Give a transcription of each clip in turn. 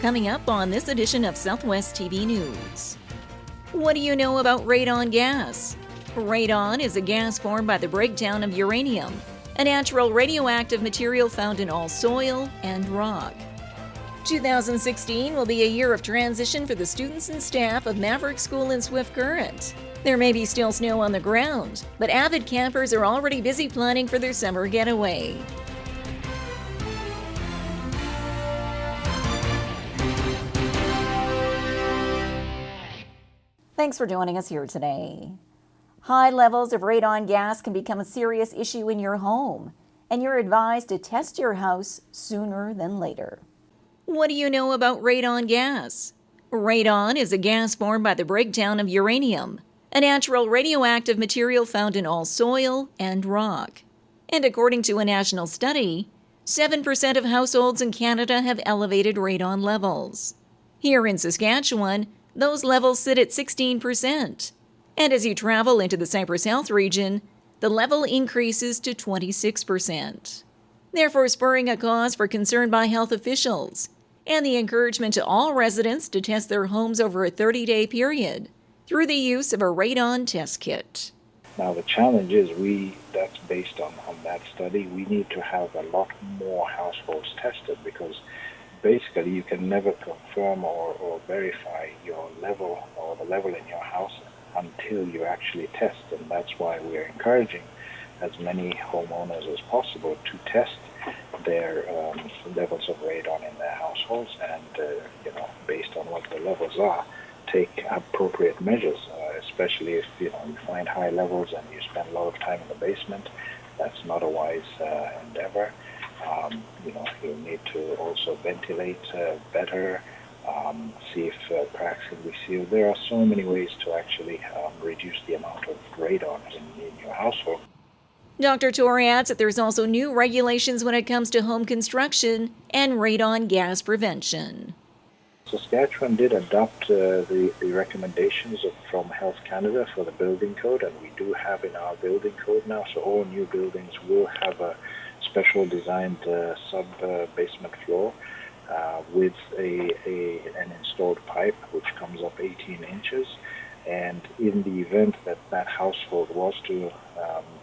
Coming up on this edition of Southwest TV News. What do you know about radon gas? Radon is a gas formed by the breakdown of uranium, a natural radioactive material found in all soil and rock. 2016 will be a year of transition for the students and staff of Maverick School in Swift Current. There may be still snow on the ground, but avid campers are already busy planning for their summer getaway. Thanks for joining us here today. High levels of radon gas can become a serious issue in your home, and you're advised to test your house sooner than later. What do you know about radon gas? Radon is a gas formed by the breakdown of uranium, a natural radioactive material found in all soil and rock. And according to a national study, 7% of households in Canada have elevated radon levels. Here in Saskatchewan, those levels sit at 16%. And as you travel into the Cypress Health region, the level increases to 26%. Therefore, spurring a cause for concern by health officials and the encouragement to all residents to test their homes over a 30-day period through the use of a radon test kit. Now the challenge is that's based on that study, we need to have a lot more households tested because basically you can never confirm or verify your level or the level in your house until you actually test, and that's why we are encouraging as many homeowners as possible to test their levels of radon in their households and based on what the levels are, take appropriate measures, especially if you find high levels and you spend a lot of time in the basement. That's not a wise endeavor. You need to also ventilate better, see if cracks can be sealed. There are so many ways to actually reduce the amount of radon in your household. Dr. Torre adds that there's also new regulations when it comes to home construction and radon gas prevention. Saskatchewan did adopt the recommendations from Health Canada for the building code, and we do have in our building code now, so all new buildings will have a special designed sub-basement floor with an installed pipe which comes up 18 inches. And in the event that that household was to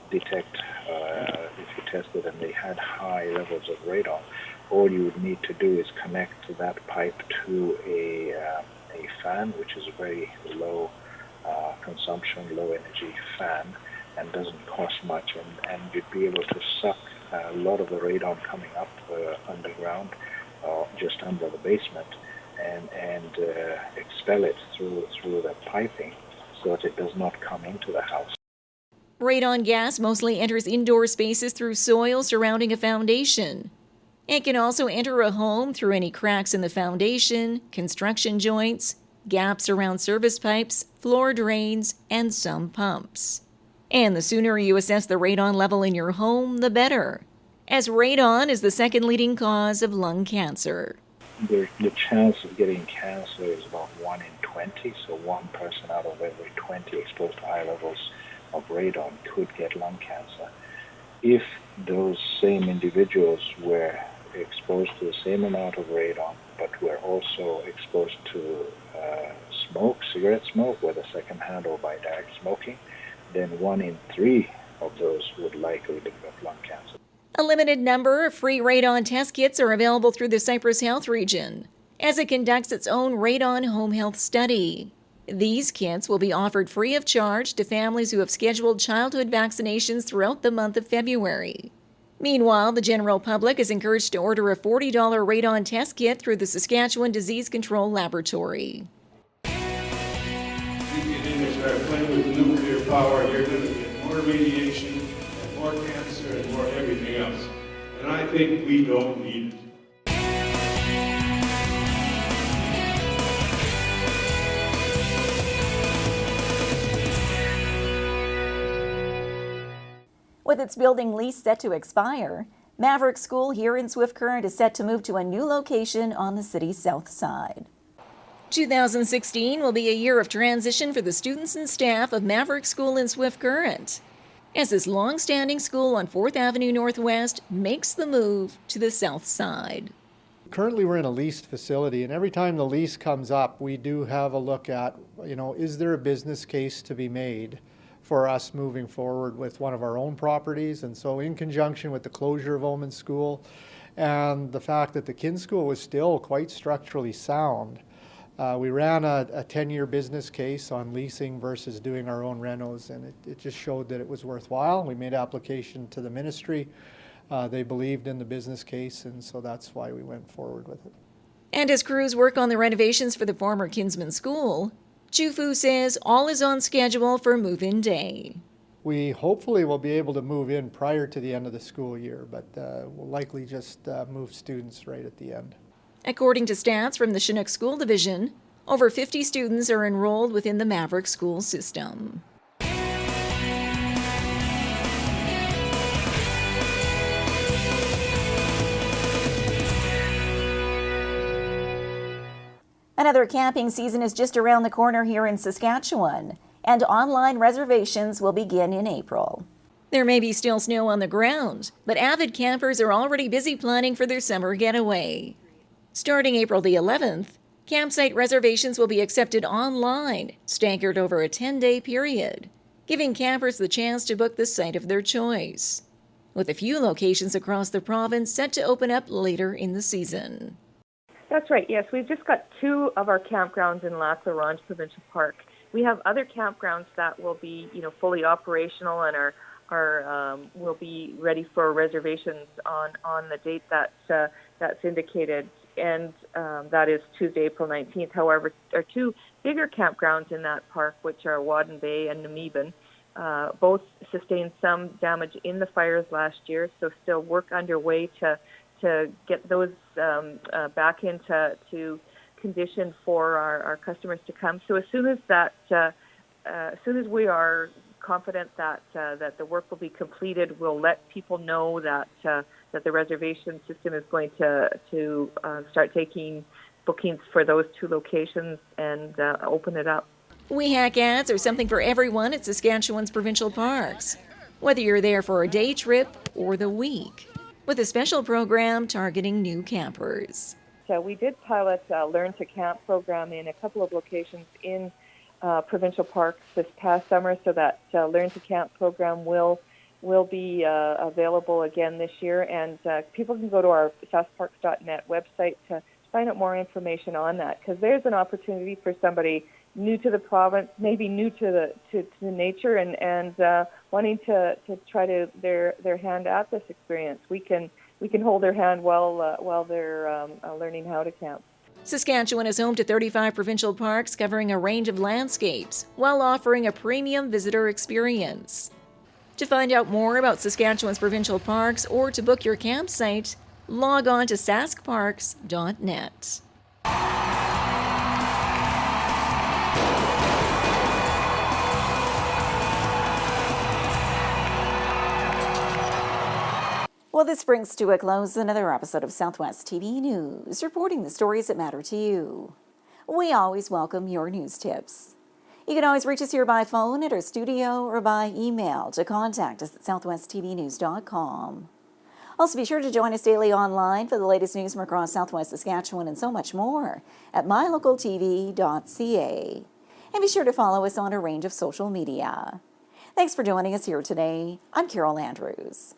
detect, if you tested and they had high levels of radon, all you would need to do is connect that pipe to a fan, which is a very low consumption, low energy fan, and doesn't cost much, and you'd be able to suck a lot of the radon coming up underground, just under the basement, and expel it through the piping so that it does not come into the house. Radon gas mostly enters indoor spaces through soil surrounding a foundation. It can also enter a home through any cracks in the foundation, construction joints, gaps around service pipes, floor drains, and some pumps. And the sooner you assess the radon level in your home, the better, as radon is the second leading cause of lung cancer. The chance of getting cancer is about 1 in 20, so one person out of every 20 exposed to high levels of radon could get lung cancer. If those same individuals were exposed to the same amount of radon, but were also exposed to cigarette smoke, whether secondhand or by direct smoking, then 1 in 3 of those would likely develop lung cancer. A limited number of free radon test kits are available through the Cypress Health region, as it conducts its own radon home health study. These kits will be offered free of charge to families who have scheduled childhood vaccinations throughout the month of February. Meanwhile, the general public is encouraged to order a $40 radon test kit through the Saskatchewan Disease Control Laboratory. If you continue to start playing with nuclear power, you're going to get more radiation and more cancer and more everything else. And I think we don't need it. With its building lease set to expire, Maverick School here in Swift Current is set to move to a new location on the city's south side. 2016 will be a year of transition for the students and staff of Maverick School in Swift Current, as this long-standing school on 4th Avenue Northwest makes the move to the south side. currently we're in a leased facility, and every time the lease comes up, we do have a look at, is there a business case to be made for us moving forward with one of our own properties? And so in conjunction with the closure of Omen School and the fact that the Kin School was still quite structurally sound, we ran a 10-year business case on leasing versus doing our own renos, and it just showed that it was worthwhile. We made application to the ministry. They believed in the business case, and so that's why we went forward with it. And as crews work on the renovations for the former Kinsman School, Chufu says all is on schedule for move-in day. We hopefully will be able to move in prior to the end of the school year, but we'll likely just move students right at the end. According to stats from the Chinook School Division, over 50 students are enrolled within the Maverick School system. Another camping season is just around the corner here in Saskatchewan, and online reservations will begin in April. There may be still snow on the ground, but avid campers are already busy planning for their summer getaway. Starting April the 11th, campsite reservations will be accepted online, staggered over a 10-day period, giving campers the chance to book the site of their choice, with a few locations across the province set to open up later in the season. That's right, yes. We've just got 2 of our campgrounds in Lac La Ronge Provincial Park. We have other campgrounds that will be, fully operational and will be ready for reservations on the date that's indicated, and that is Tuesday, April 19th. However, there are 2 bigger campgrounds in that park, which are Wadden Bay and Namibin. Both sustained some damage in the fires last year, so still work underway to get those back into condition for our customers to come. So as soon as we are confident that the work will be completed, we'll let people know that the reservation system is going to start taking bookings for those 2 locations and open it up. WeHack ads are something for everyone at Saskatchewan's provincial parks, whether you're there for a day trip or the week, with a special program targeting new campers. So we did pilot a Learn to Camp program in a couple of locations in provincial parks this past summer, so that Learn to Camp program will be available again this year, and people can go to our saskparks.net website to find out more information on that, because there's an opportunity for somebody new to the province, maybe new to the nature, and wanting to try their hand at this experience. We can hold their hand while they're learning how to camp. Saskatchewan is home to 35 provincial parks covering a range of landscapes while offering a premium visitor experience. To find out more about Saskatchewan's provincial parks or to book your campsite, log on to saskparks.net. Well, this brings to a close another episode of Southwest TV News, reporting the stories that matter to you. We always welcome your news tips. You can always reach us here by phone at our studio or by email to contact us at southwesttvnews.com. Also, be sure to join us daily online for the latest news from across Southwest Saskatchewan and so much more at MyLocalTV.ca. And be sure to follow us on a range of social media. Thanks for joining us here today. I'm Carol Andrews.